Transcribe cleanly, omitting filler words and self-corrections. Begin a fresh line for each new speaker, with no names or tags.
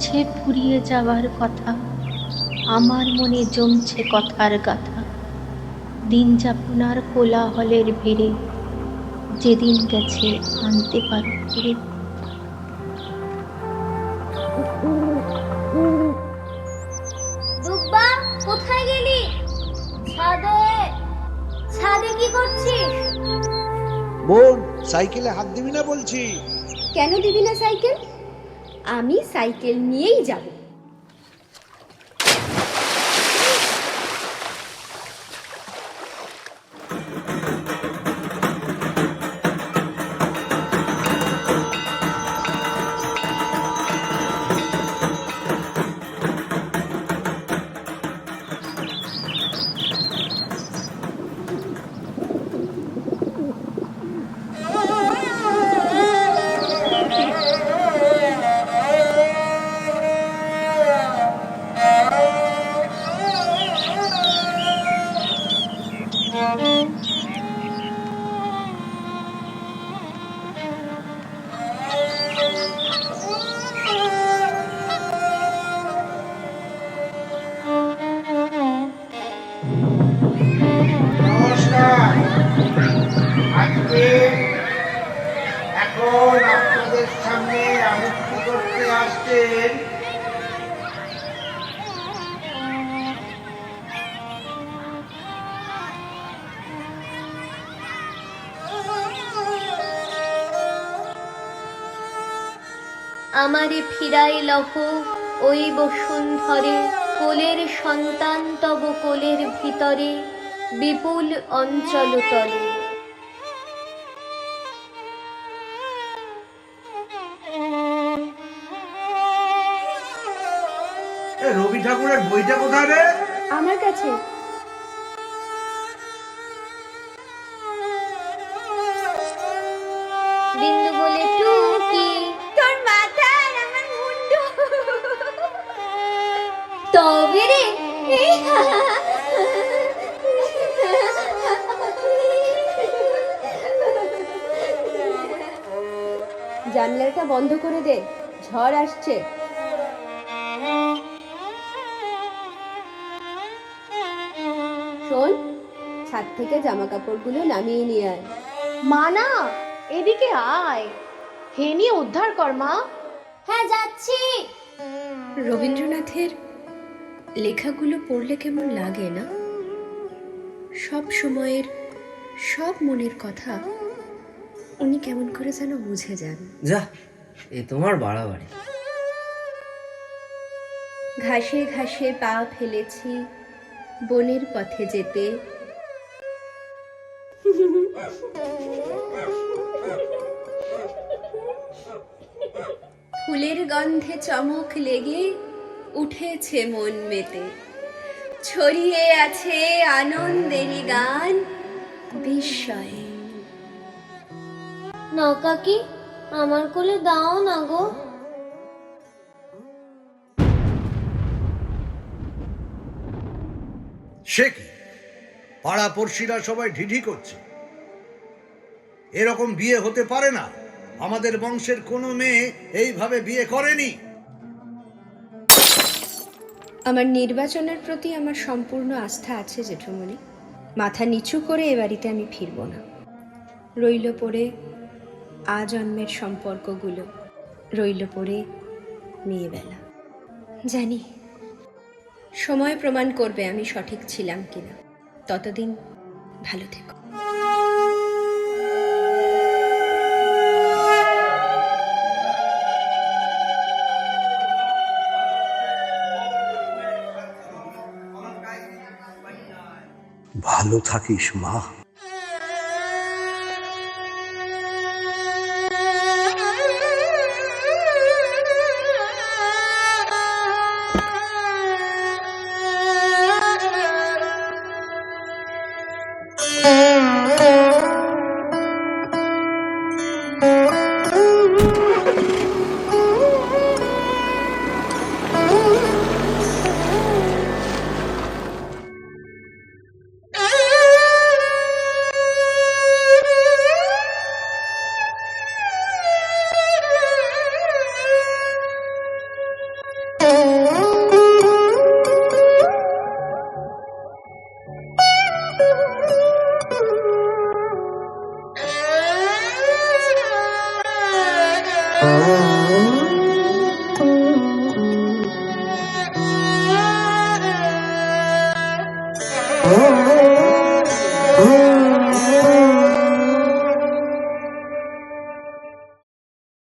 মুছে ফুরিয়ে যাওয়ার কথা, আমার মনে জমছে কথার গাথা। দিন যাপনার কোলাহলের ভিড়ে, যেদিন গেছে আনতে পারো ফিরে।
দুব্বা, কোথায় গেলি? ছাদে ছাদে কি করছিস?
বোন, সাইকেলে হাত দিবি না বলছি।
কেন দিবি না সাইকেল? আমি সাইকেল নিয়েই যাব।
নমস্কার। আজকে এখন আপনাদের সামনে আবৃত্তি করতে আসছেন
আমারে ফিরাই লহ ওই বসুন্ধরে, কোলের সন্তান তব কোলের ভিতরে, বিপুল অঞ্চল তলে।
রবি ঠাকুরের বইটা কোথায় রে?
আমার কাছে। বিন্দু বলে টুকি, তোর মাথা আর আমার মুন্ডু। তবে রে, জানলাটা বন্ধ করে দে, ঝড় আসছে। শোন, ছাদ থেকে জামা কাপড়গুলো নামিয়ে নিয়ে আয়।
মা না, এদিকে আয়, হে নিয়ে উদ্ধার কর মা।
হ্যাঁ, যাচ্ছি।
রবীন্দ্রনাথের লেখাগুলো পড়লে কেমন লাগে না? সব সময়ের সব মনের কথা উনি কেমন করে যেন বুঝে যান।
যা, এ তোমার বাড়াবাড়ি।
ঘাসে ঘাসে পা ফেলেছি বনের পথে যেতে, ফুলের গন্ধে চমক লেগে উঠেছে মন মেতে, ছড়িয়ে আছে আনন্দেরই গান বিস্ময়ে।
না কাকি, আমার কোলে দাও না গো।
সে কি, পাড়া পড়শিরা সবাই ঢিঢি করছে। এরকম বিয়ে হতে পারে না, আমাদের বংশের কোনো মেয়ে এইভাবে বিয়ে করেনি।
আমার নির্বাচনের প্রতি আমার সম্পূর্ণ আস্থা আছে জেঠুমণি। মাথা নিচু করে এ বাড়িতে আমি ফিরব না। রইল পড়ে আজন্মের সম্পর্কগুলো, রইল পড়ে মেয়েবেলা। জানি সময় প্রমাণ করবে আমি সঠিক ছিলাম কিনা। ততদিন ভালো থেকো।
ভালো থাকিস মা।
ও